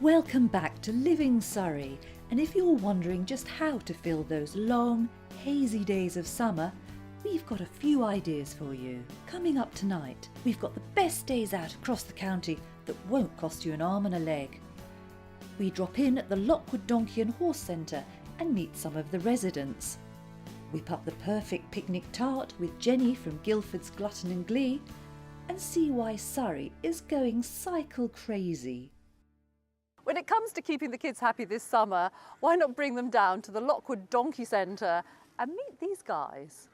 Welcome back to Living Surrey, and if you're wondering just how to fill those long, hazy days of summer, we've got a few ideas for you. Coming up tonight, we've got the best days out across the county that won't cost you an arm and a leg. We drop in at the Lockwood Donkey and Horse Centre and meet some of the residents. Whip up the perfect picnic tart with Jenni from Guildford's Glutton and Glee, and see why Surrey is going cycle crazy. When it comes to keeping the kids happy this summer, why not bring them down to the Lockwood Donkey Centre and meet these guys?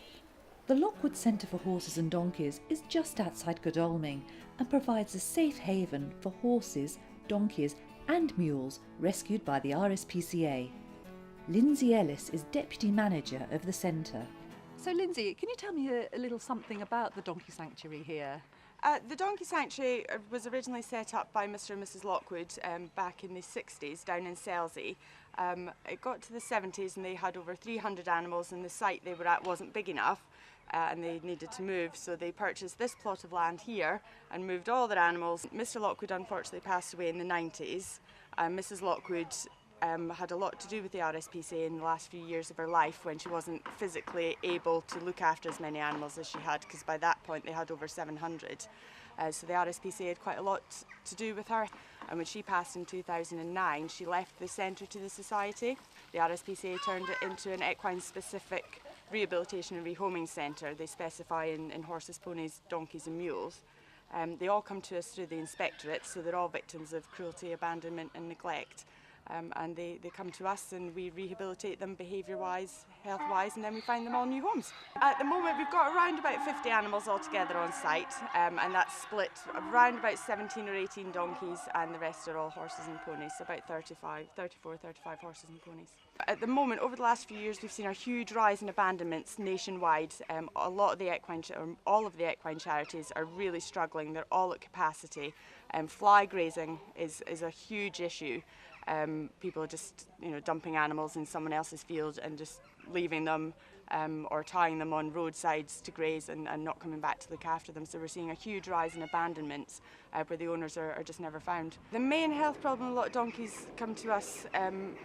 The Lockwood Centre for Horses and Donkeys is just outside Godalming and provides a safe haven for horses, donkeys and mules rescued by the RSPCA. Lindsay Ellis is Deputy Manager of the centre. So Lindsay, can you tell me a little something about the Donkey Sanctuary here? The Donkey Sanctuary was originally set up by Mr and Mrs Lockwood back in the 60s down in Selsey. It got to the 70s and they had over 300 animals, and the site they were at wasn't big enough and they needed to move, so they purchased this plot of land here and moved all their animals. Mr Lockwood unfortunately passed away in the 90s. Mrs Lockwood had a lot to do with the RSPCA in the last few years of her life when she wasn't physically able to look after as many animals as she had, because by that point they had over 700. So the RSPCA had quite a lot to do with her, and when she passed in 2009 she left the centre to the society. The RSPCA turned it into an equine specific rehabilitation and rehoming centre. They specify in horses, ponies, donkeys and mules. They all come to us through the inspectorate, so they're all victims of cruelty, abandonment and neglect. And they come to us and we rehabilitate them behaviour-wise, health-wise, and then we find them all new homes. At the moment we've got around about 50 animals altogether on site, and that's split around about 17 or 18 donkeys, and the rest are all horses and ponies, so about 34, 35 horses and ponies. At the moment, over the last few years, we've seen a huge rise in abandonments nationwide. A lot of the all of the equine charities are really struggling. They're all at capacity. Fly grazing is a huge issue. People are just dumping animals in someone else's field and just leaving them or tying them on roadsides to graze and not coming back to look after them. So we're seeing a huge rise in abandonments where the owners are just never found. The main health problem a lot of donkeys come to us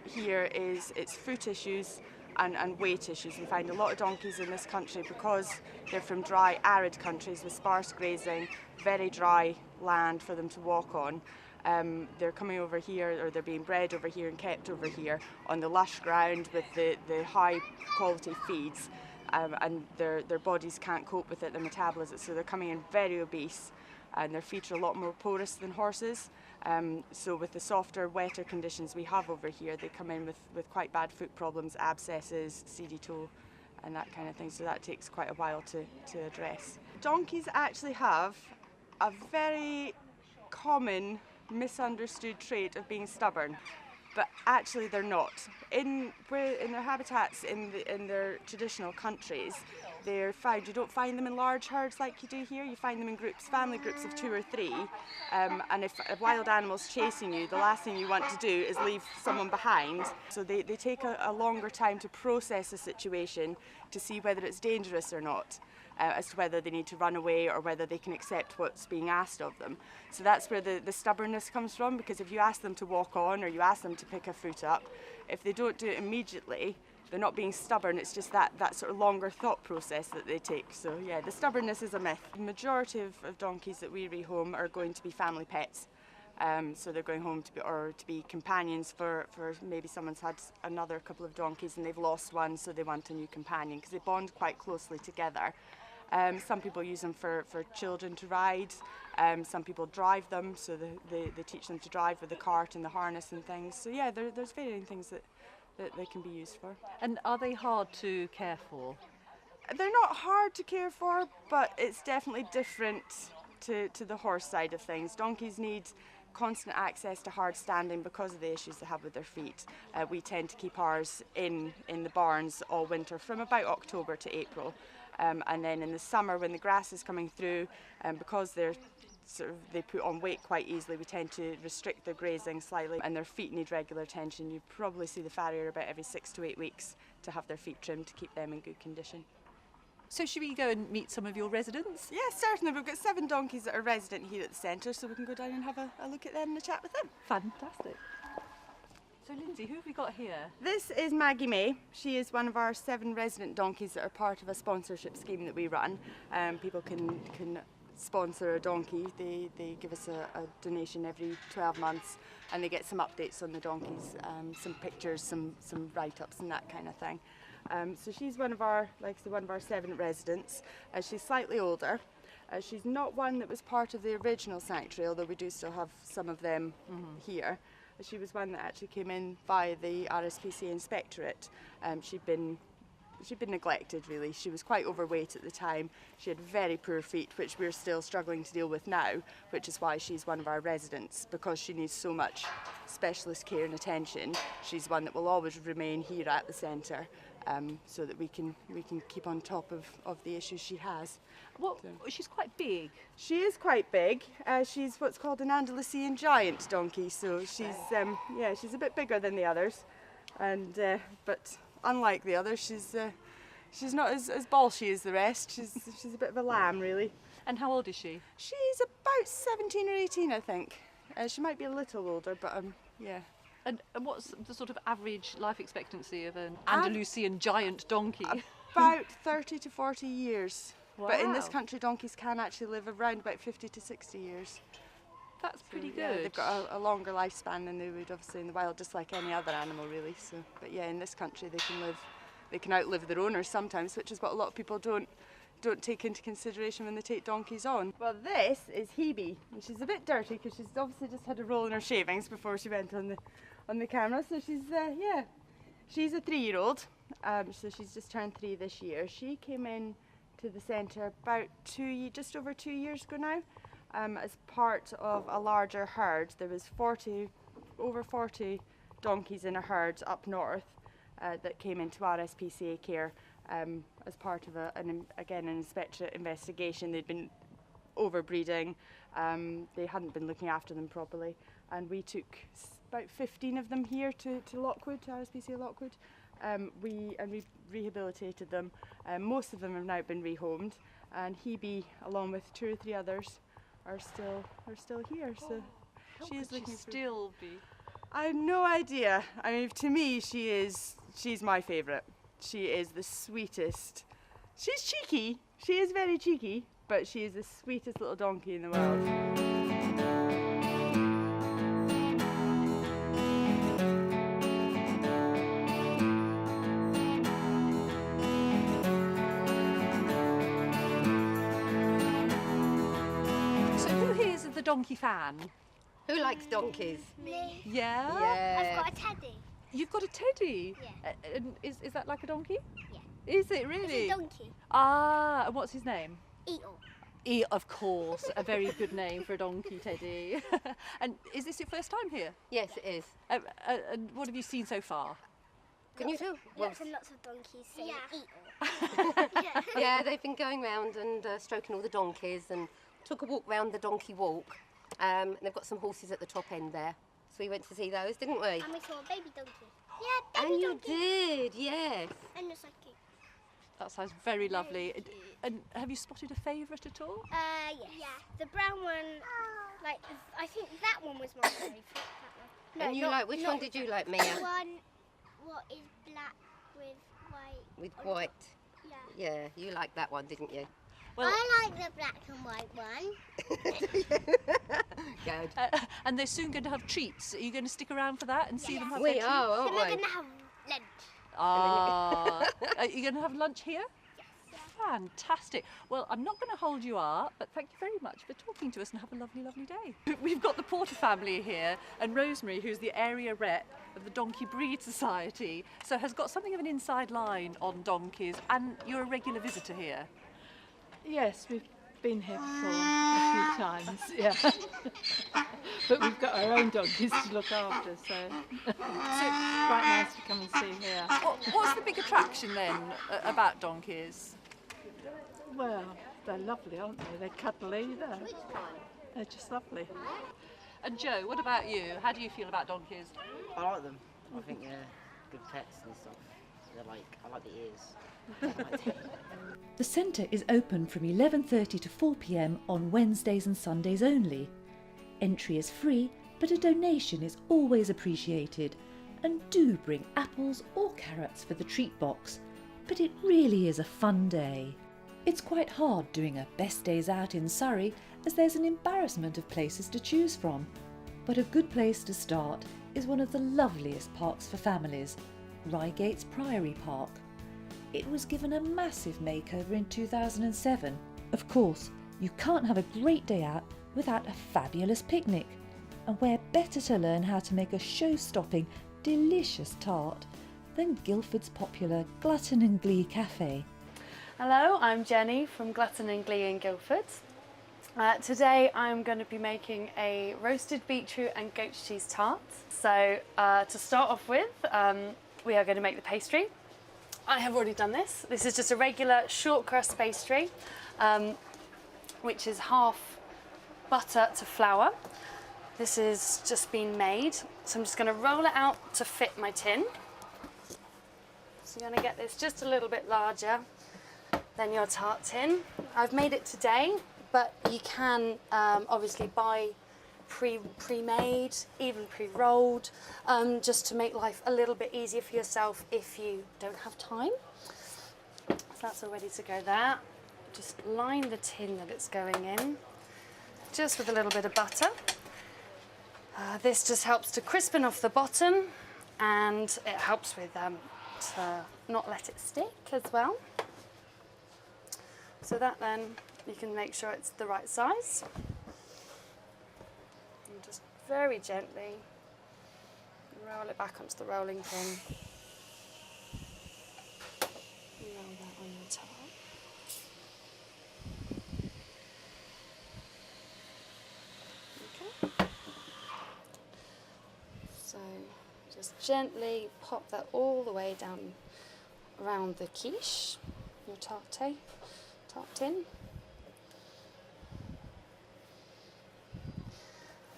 here is it's foot issues and weight issues. We find a lot of donkeys in this country, because they're from dry, arid countries with sparse grazing, very dry land for them to walk on. They're coming over here, or they're being bred over here and kept over here on the lush ground with the high quality feeds, and their bodies can't cope with it, their metabolism, so they're coming in very obese, and their feet are a lot more porous than horses. So with the softer, wetter conditions we have over here, they come in with quite bad foot problems, abscesses, seedy toe and that kind of thing, so that takes quite a while to address. Donkeys actually have a very common misunderstood trait of being stubborn, but actually they're not. In their habitats in their traditional countries, they're found. You don't find them in large herds like you do here. You find them in groups, family groups of 2 or 3, and if a wild animal's chasing you, the last thing you want to do is leave someone behind. So they take a longer time to process a situation to see whether it's dangerous or not. As to whether they need to run away or whether they can accept what's being asked of them. So that's where the stubbornness comes from, because if you ask them to walk on or you ask them to pick a foot up, if they don't do it immediately, they're not being stubborn, it's just that sort of longer thought process that they take. So yeah, the stubbornness is a myth. The majority of donkeys that we rehome are going to be family pets. So they're going home to be companions for maybe someone's had another couple of donkeys and they've lost one, so they want a new companion, because they bond quite closely together. Some people use them for children to ride. Some people drive them, so they teach them to drive with the cart and the harness and things. So yeah, there's varying things that they can be used for. And are they hard to care for? They're not hard to care for, but it's definitely different to the horse side of things. Donkeys need constant access to hard standing because of the issues they have with their feet. We tend to keep ours in the barns all winter from about October to April. And then in the summer, when the grass is coming through, because they put on weight quite easily, we tend to restrict their grazing slightly, and their feet need regular attention. You probably see the farrier about every 6 to 8 weeks to have their feet trimmed to keep them in good condition. So should we go and meet some of your residents? Yes, certainly. We've got 7 donkeys that are resident here at the centre, so we can go down and have a look at them and a chat with them. Fantastic. So Lindsay, who have we got here? This is Maggie May. She is one of our 7 resident donkeys that are part of a sponsorship scheme that we run. People can sponsor a donkey. They give us a donation every 12 months and they get some updates on the donkeys, some pictures, some write-ups and that kind of thing. So she's one of our, like I said, one of our 7 residents. She's slightly older. She's not one that was part of the original sanctuary, although we do still have some of them here. She was one that actually came in via the RSPCA inspectorate. She'd been neglected really. She was quite overweight at the time. She had very poor feet, which we're still struggling to deal with now, which is why she's one of our residents, because she needs so much specialist care and attention. She's one that will always remain here at the centre, so that we can keep on top of the issues she has. Well, she's quite big. She is quite big. She's what's called an Andalusian giant donkey, so she's she's a bit bigger than the others, and but unlike the others, she's not as bolshy as the rest. She's a bit of a lamb, really. And how old is she? She's about 17 or 18, I think. She might be a little older, but yeah. And what's the sort of average life expectancy of an Andalusian giant donkey? About 30 to 40 years. Wow. But in this country, donkeys can actually live around about 50 to 60 years. That's pretty good. Yeah, they've got a longer lifespan than they would obviously in the wild, just like any other animal really. So, but yeah, in this country they can outlive their owners sometimes, which is what a lot of people don't take into consideration when they take donkeys on. Well, this is Hebe, and she's a bit dirty because she's obviously just had a roll in her shavings before she went on the camera. So she's a 3-year-old. So she's just turned 3 this year. She came in to the centre about just over 2 years ago now. As part of a larger herd. There was over 40 donkeys in a herd up north that came into RSPCA care as part of an inspectorate investigation. They'd been overbreeding, they hadn't been looking after them properly, and we took about 15 of them here to Lockwood, to RSPCA Lockwood. We rehabilitated them. Most of them have now been rehomed, and Hebe, along with 2 or 3 others, are still here. So She is looking still be. I have no idea. I mean, to me, she's my favourite. She is the sweetest. She's cheeky. She is very cheeky, but she is the sweetest little donkey in the world. Donkey fan? Who likes donkeys? Me. Yeah? I've got a teddy. You've got a teddy? Yeah. And is that like a donkey? Yeah. Is it really? It's a donkey. Ah, and what's his name? Eeyore. Of course, a very good name for a donkey, Teddy. And is this your first time here? Yes, it is. And what have you seen so far? Can you tell? Lots and lots of donkeys saying Eeyore. Yeah, they've been going round and stroking all the donkeys, and took a walk round the donkey walk. And they've got some horses at the top end there. So we went to see those, didn't we? And we saw a baby donkey. Yeah, baby and donkey. You did, yes. And it's like cute. That sounds very lovely. And have you spotted a favourite at all? Yes. Yeah. The brown one, like, I think that one was my favourite. No, and you which one did you like, Mia? The one, what is black with white. With white. Yeah. Yeah, you liked that one, didn't you? Well, I like the black and white one. Good. And they're soon going to have treats. Are you going to stick around for that and see them have we their treats? are, aren't So we? we're going to have lunch. Ah, are you going to have lunch here? Yes. Fantastic. Well, I'm not going to hold you up, but thank you very much for talking to us and have a lovely, lovely day. We've got the Porter family here, and Rosemary, who's the area rep of the Donkey Breed Society, so has got something of an inside line on donkeys, and you're a regular visitor here. Yes, we've been here before a few times, yeah. But we've got our own donkeys to look after, so it's quite nice to come and see here. What's the big attraction then about donkeys? Well, they're lovely, aren't they? They're cuddly, they're just lovely. And Joe, what about you? How do you feel about donkeys? I like them. I think they're good pets and stuff. I like the ears. The centre is open from 11:30 to 4 p.m. on Wednesdays and Sundays only. Entry is free, but a donation is always appreciated, And do bring apples or carrots for the treat box, but it really is a fun day. It's quite hard doing a best days out in Surrey as there's an embarrassment of places to choose from. But a good place to start is one of the loveliest parks for families, Reigate's Priory Park. It was given a massive makeover in 2007. Of course, you can't have a great day out without a fabulous picnic. And where better to learn how to make a show-stopping, delicious tart than Guildford's popular Glutton and Glee cafe. Hello, I'm Jenny from Glutton and Glee in Guildford. Today I'm going to be making a roasted beetroot and goat cheese tart. So to start off with, we are going to make the pastry. I have already done this. This is just a regular short crust pastry, which is half butter to flour. This is just been made, so I'm just going to roll it out to fit my tin. So you're going to get this just a little bit larger than your tart tin. I've made it today, but you can obviously buy pre-made, even pre-rolled, just to make life a little bit easier for yourself if you don't have time. So that's all ready to go there. Just line the tin that it's going in, just with a little bit of butter. This just helps to crispen off the bottom, and it helps with to not let it stick as well. So that then you can make sure it's the right size. And just very gently roll it back onto the rolling pin. Roll that on the top. Okay. So just gently pop that all the way down around the quiche, your tart tin.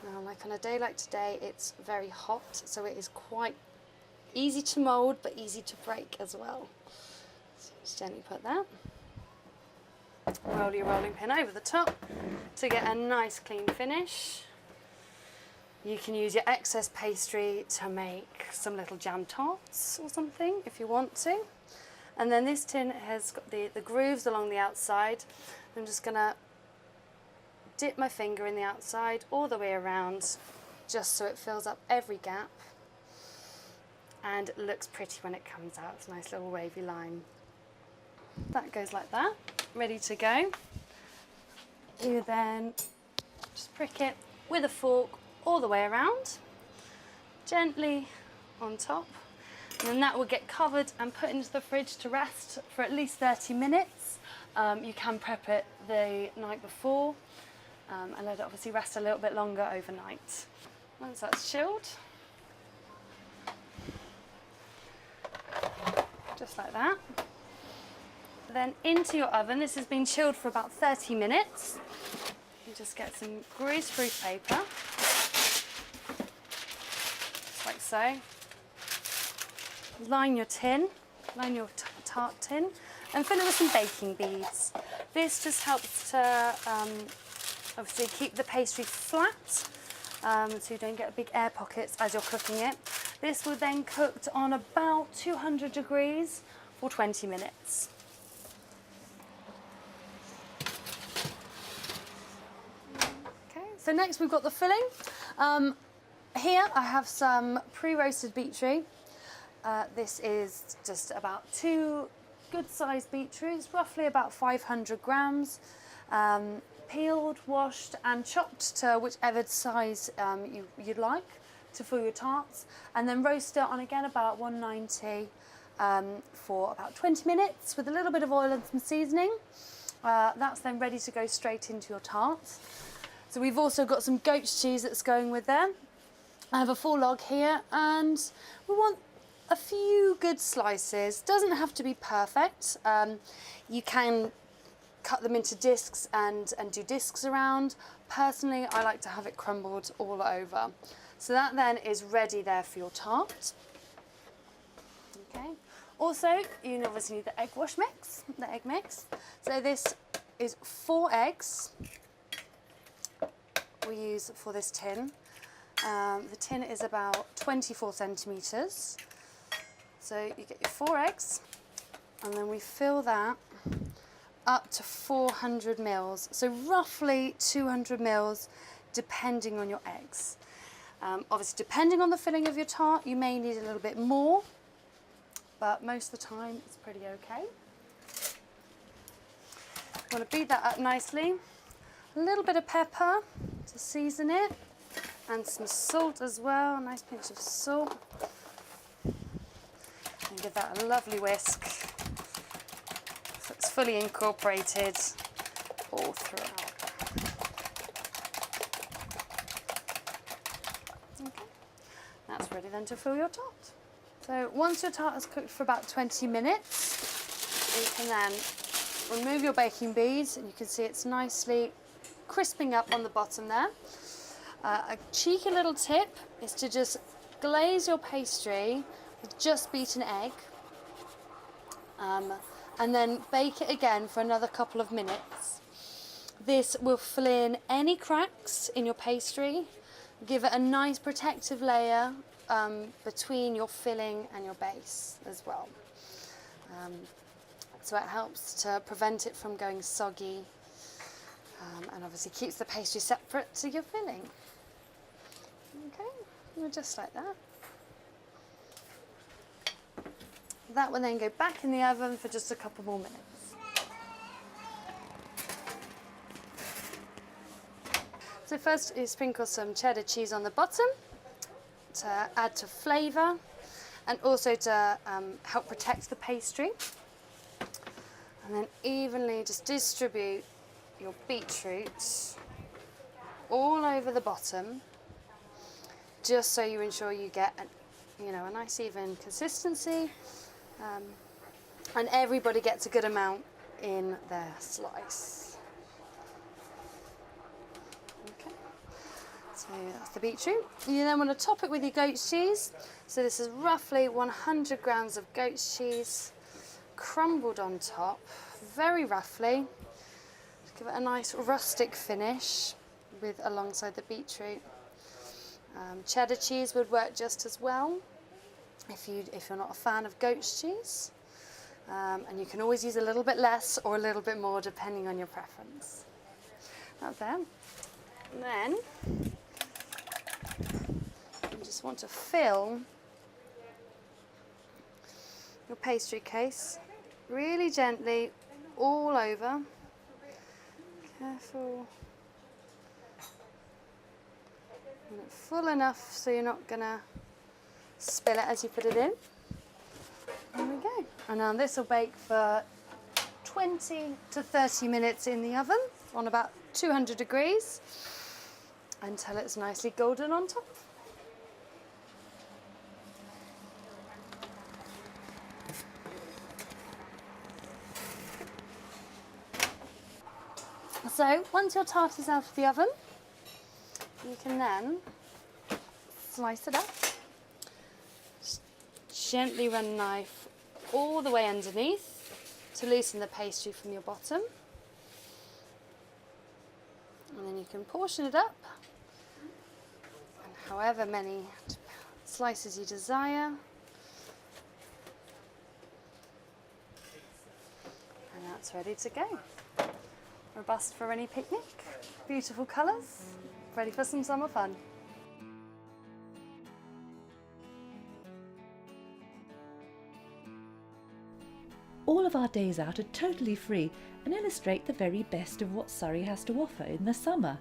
Now, like on a day like today, it's very hot, so it is quite easy to mould, but easy to break as well. So just gently put that. Roll your rolling pin over the top to get a nice clean finish. You can use your excess pastry to make some little jam tarts or something if you want to. And then this tin has got the grooves along the outside. I'm just going to dip my finger in the outside all the way around, just so it fills up every gap and it looks pretty when it comes out. It's a nice little wavy line. That goes like that, ready to go. You then just prick it with a fork all the way around, gently on top. And then that will get covered and put into the fridge to rest for at least 30 minutes. You can prep it the night before and let it obviously rest a little bit longer overnight. Once that's chilled, just like that. Then into your oven. This has been chilled for about 30 minutes. You just get some greaseproof paper, just like so. Line your tin, line your tart tin, and fill it with some baking beads. This just helps to obviously keep the pastry flat, so you don't get big air pockets as you're cooking it. This will then cook on about 200 degrees for 20 minutes. Okay, so next we've got the filling. Here I have some pre-roasted beetroot. This is just about 2 good-sized beetroots, roughly about 500 grams, peeled, washed and chopped to whichever size you'd like to fill your tarts, and then roast it on again about 190 for about 20 minutes with a little bit of oil and some seasoning. That's then ready to go straight into your tarts. So we've also got some goat's cheese that's going with there. I have a full log here, and we want a few good slices. Doesn't have to be perfect. You can cut them into discs and do discs around. Personally, I like to have it crumbled all over. So that then is ready there for your tart. Okay. Also, you obviously need the egg mix. So this is 4 eggs we use for this tin. The tin is about 24 centimetres. So you get your 4 eggs, and then we fill that up to 400 mils. So roughly 200 mils, depending on your eggs. Obviously, depending on the filling of your tart, you may need a little bit more, but most of the time it's pretty okay. You want to beat that up nicely. A little bit of pepper to season it, and some salt as well, a nice pinch of salt. And give that a lovely whisk so it's fully incorporated all throughout. Okay, that's ready then to fill your tart. So once your tart is cooked for about 20 minutes, you can then remove your baking beads, and you can see it's nicely crisping up on the bottom there. A cheeky little tip is to just glaze your pastry with just beaten egg, and then bake it again for another couple of minutes. This will fill in any cracks in your pastry, give it a nice protective layer between your filling and your base as well. So it helps to prevent it from going soggy, and obviously keeps the pastry separate to your filling. Okay, just like that. That will then go back in the oven for just a couple more minutes. So first you sprinkle some cheddar cheese on the bottom to add to flavour, and also to help protect the pastry. And then evenly just distribute your beetroot all over the bottom, just so you ensure you get a nice even consistency, and everybody gets a good amount in their slice. Okay, so that's the beetroot. You then want to top it with your goat cheese. So this is roughly 100 grams of goat cheese, crumbled on top, very roughly. Just give it a nice rustic finish alongside the beetroot. Cheddar cheese would work just as well if you're not a fan of goat's cheese, and you can always use a little bit less or a little bit more depending on your preference. That's there. And then you just want to fill your pastry case really gently all over. Careful. Full enough so you're not going to spill it as you put it in. There we go. And now this will bake for 20 to 30 minutes in the oven on about 200 degrees until it's nicely golden on top. So once your tart is out of the oven, you can then slice it up. Just gently run a knife all the way underneath to loosen the pastry from your bottom. And then you can portion it up, and however many slices you desire. And that's ready to go. Robust for any picnic, beautiful colours, ready for some summer fun. All of our days out are totally free and illustrate the very best of what Surrey has to offer in the summer.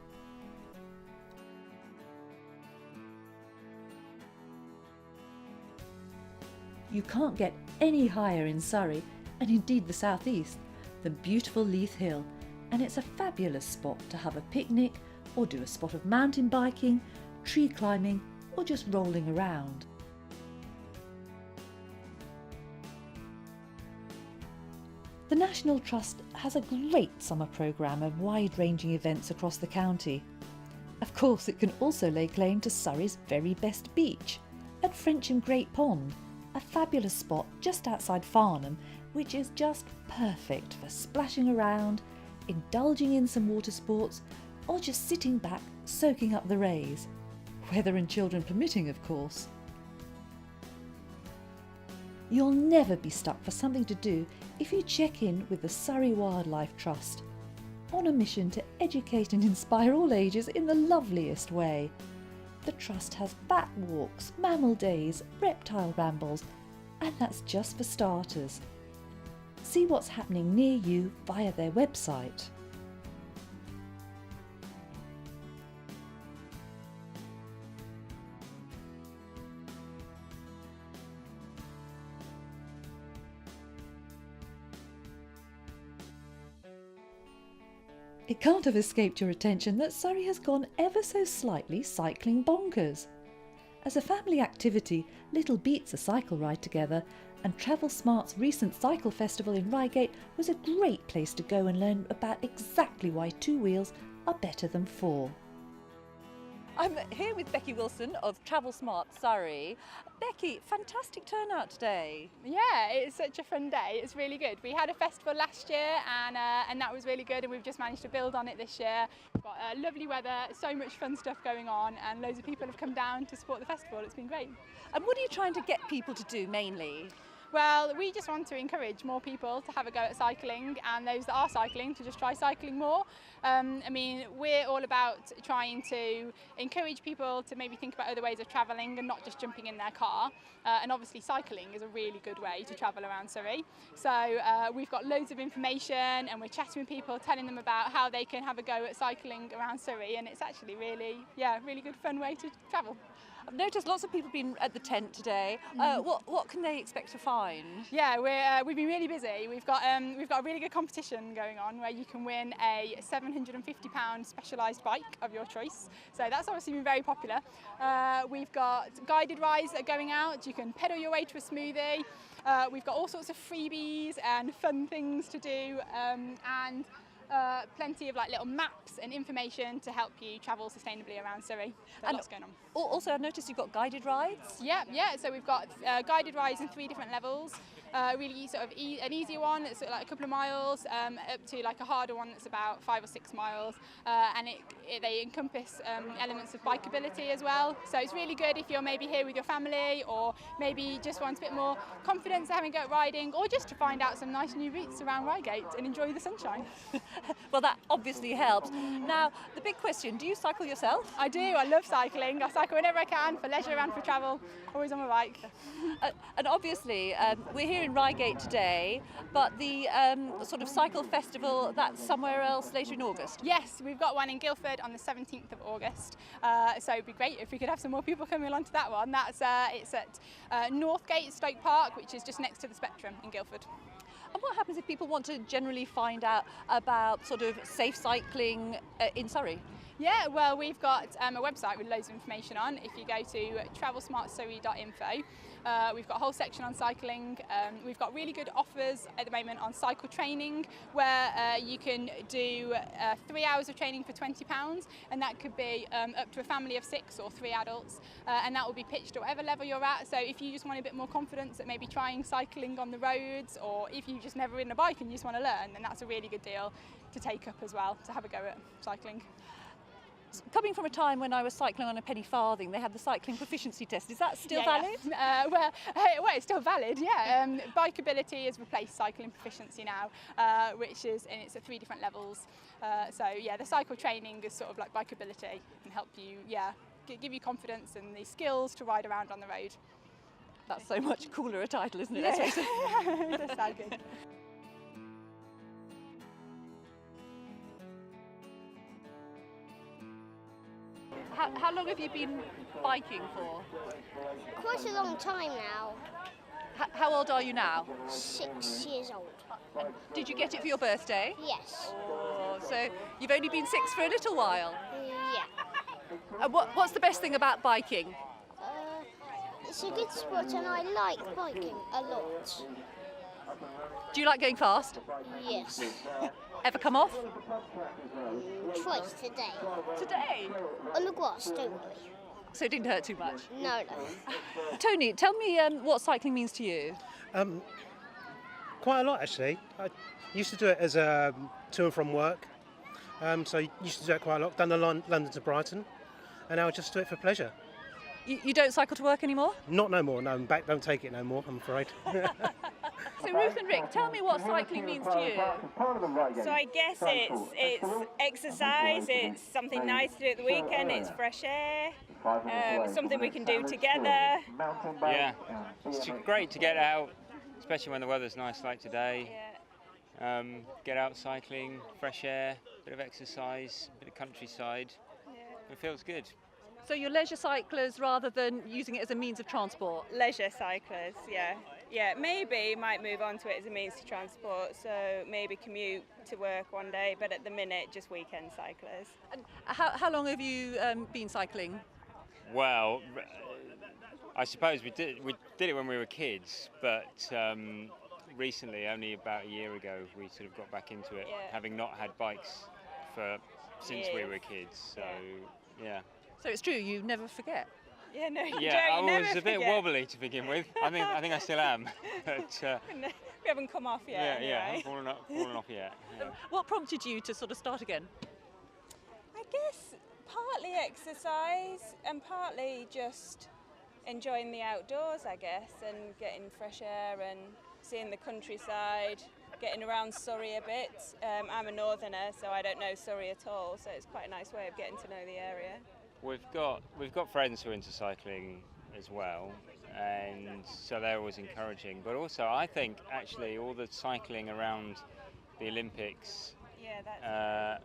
You can't get any higher in Surrey, and indeed the southeast, than beautiful Leith Hill, and it's a fabulous spot to have a picnic or do a spot of mountain biking, tree climbing, or just rolling around. The National Trust has a great summer programme of wide-ranging events across the county. Of course, it can also lay claim to Surrey's very best beach at Frensham Great Pond, a fabulous spot just outside Farnham, which is just perfect for splashing around, indulging in some water sports, or just sitting back soaking up the rays. weather and children permitting, of course. You'll never be stuck for something to do if you check in with the Surrey Wildlife Trust, on a mission to educate and inspire all ages in the loveliest way. The Trust has bat walks, mammal days, reptile rambles, and that's just for starters. See what's happening near you via their website. It can't have escaped your attention that Surrey has gone ever so slightly cycling bonkers. As a family activity, little beats a cycle ride together, and Travel Smart's recent cycle festival in Reigate was a great place to go and learn about exactly why 2 wheels are better than 4. I'm here with Becky Willson of Travel Smart Surrey. Becky, fantastic turnout today. Yeah, it's such a fun day. It's really good. We had a festival last year and that was really good, and we've just managed to build on it this year. We've got lovely weather, so much fun stuff going on, and loads of people have come down to support the festival. It's been great. And what are you trying to get people to do mainly? Well, we just want to encourage more people to have a go at cycling, and those that are cycling to just try cycling more. I mean, we're all about trying to encourage people to maybe think about other ways of travelling and not just jumping in their car. And obviously cycling is a really good way to travel around Surrey. So we've got loads of information, and we're chatting with people, telling them about how they can have a go at cycling around Surrey, and it's actually really good fun way to travel. I've noticed lots of people have been at the tent today. What can they expect to find? Yeah, we've been really busy. We've got a really good competition going on where you can win a £750 specialised bike of your choice. So that's obviously been very popular. We've got guided rides that are going out. You can pedal your way to a smoothie. We've got all sorts of freebies and fun things to do, and plenty of like little maps and information to help you travel sustainably around Surrey. So lots going on. Also, I've noticed you've got guided rides. Yeah. So we've got guided rides in 3 different levels. Really sort of an easier one that's sort of like a couple of miles, up to like a harder one that's about 5 or 6 miles, and they encompass elements of bikeability as well. So it's really good if you're maybe here with your family, or maybe just want a bit more confidence having a go at riding, or just to find out some nice new routes around Reigate and enjoy the sunshine. Well, that obviously helps. Now, the big question, do you cycle yourself? I do. I love cycling. I cycle whenever I can, for leisure and for travel, always on my bike. And obviously, we're here in Reigate today, but the sort of cycle festival, that's somewhere else later in August? Yes, we've got one in Guildford on the 17th of August. So it'd be great if we could have some more people coming along to that one. It's at Northgate Stoke Park, which is just next to the Spectrum in Guildford. And what happens if people want to generally find out about sort of safe cycling in Surrey? Yeah, well, we've got a website with loads of information on. If you go to travelsmartsurrey.info, we've got a whole section on cycling. We've got really good offers at the moment on cycle training, where you can do 3 hours of training for £20, and that could be up to a family of 6 or 3 adults, and that will be pitched at whatever level you're at. So if you just want a bit more confidence at maybe trying cycling on the roads, or if you've just never ridden a bike and you just want to learn, then that's a really good deal to take up as well, to have a go at cycling. Coming from a time when I was cycling on a penny farthing, they had the cycling proficiency test. Is that still valid? Yeah. Well, it's still valid, yeah. Bikeability has replaced cycling proficiency now, and it's at 3 different levels. So yeah, the cycle training is sort of like bikeability and help you, give you confidence and the skills to ride around on the road. That's so much cooler a title, isn't it? Yeah. Let's face it. It does sound good. How long have you been biking for? Quite a long time now. How old are you now? 6 years old. And did you get it for your birthday? Yes. Oh, so you've only been 6 for a little while. Yeah. And what's the best thing about biking? It's a good sport, and I like biking a lot. Do you like going fast? Yes. Ever come off? Twice today. Today? On the grass, don't we? So it didn't hurt too much? No. Tony, tell me what cycling means to you. Quite a lot, actually. I used to do it as a to and from work. So I used to do it quite a lot. Done the London to Brighton, and now I just do it for pleasure. You don't cycle to work anymore? Not no more. No, I'm back. Don't take it no more. I'm afraid. So Ruth and Rick, tell me what cycling means to you. So I guess it's exercise, it's something nice to do at the weekend, it's fresh air, it's something we can do together. Yeah, it's great to get out, especially when the weather's nice like today. Get out cycling, fresh air, bit of exercise, bit of countryside. It feels good. So you're leisure cyclers rather than using it as a means of transport? Leisure cyclers, yeah. Yeah, maybe might move on to it as a means to transport, so maybe commute to work one day, but at the minute, just weekend cyclers. And how long have you been cycling? Well, I suppose we did it when we were kids, but recently, only about a year ago, we sort of got back into it, having not had bikes since we were kids. So, yeah. So it's true, you never forget. Yeah, no, yeah, I was a bit wobbly to begin with. I think I still am. But, we haven't come off yet. Yeah, I haven't fallen off yet. Yeah. What prompted you to sort of start again? I guess partly exercise and partly just enjoying the outdoors, I guess, and getting fresh air and seeing the countryside, getting around Surrey a bit. I'm a northerner, so I don't know Surrey at all, so it's quite a nice way of getting to know the area. We've got friends who are into cycling as well, and so they're always encouraging. But also, I think actually all the cycling around the Olympics. At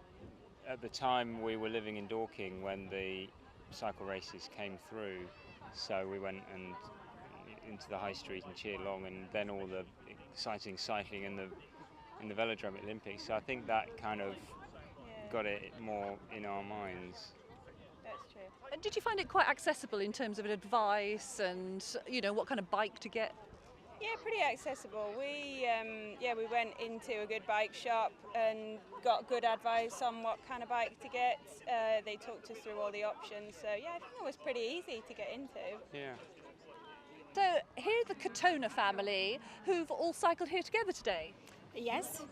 the time we were living in Dorking when the cycle races came through, so we went into the high street and cheered along, and then all the exciting cycling in the velodrome Olympics. So I think that kind of got it more in our minds. That's true. And did you find it quite accessible in terms of advice and what kind of bike to get? Yeah, pretty accessible. We went into a good bike shop and got good advice on what kind of bike to get. They talked us through all the options, so yeah, I think it was pretty easy to get into. Yeah. So here's the Katona family who've all cycled here together today. Yes.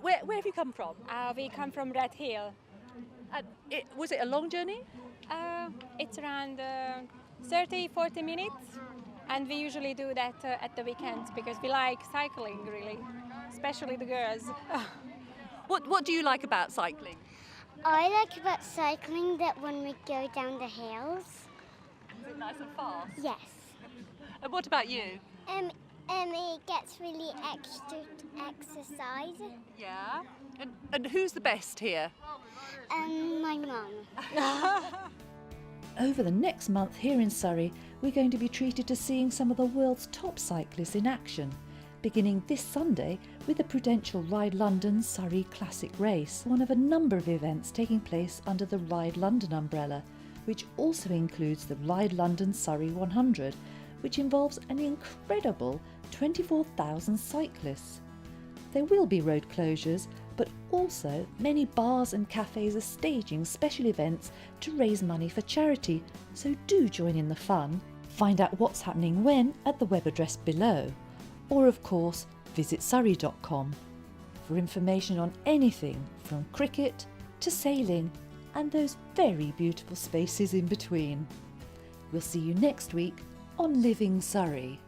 Where have you come from? We come from Red Hill. And was it a long journey? It's around 30-40 minutes, and we usually do that at the weekends because we like cycling, really, especially the girls. What do you like about cycling? I like about cycling that when we go down the hills. Is it nice and fast? Yes. And what about you? It gets really extra exercise. Yeah. And who's the best here? My mum. Over the next month here in Surrey, we're going to be treated to seeing some of the world's top cyclists in action, beginning this Sunday with the Prudential Ride London Surrey Classic Race, one of a number of events taking place under the Ride London umbrella, which also includes the Ride London Surrey 100, which involves an incredible 24,000 cyclists. There will be road closures, but also many bars and cafes are staging special events to raise money for charity, so do join in the fun. Find out what's happening when at the web address below, or of course visit surrey.com for information on anything from cricket to sailing and those very beautiful spaces in between. We'll see you next week on Living Surrey.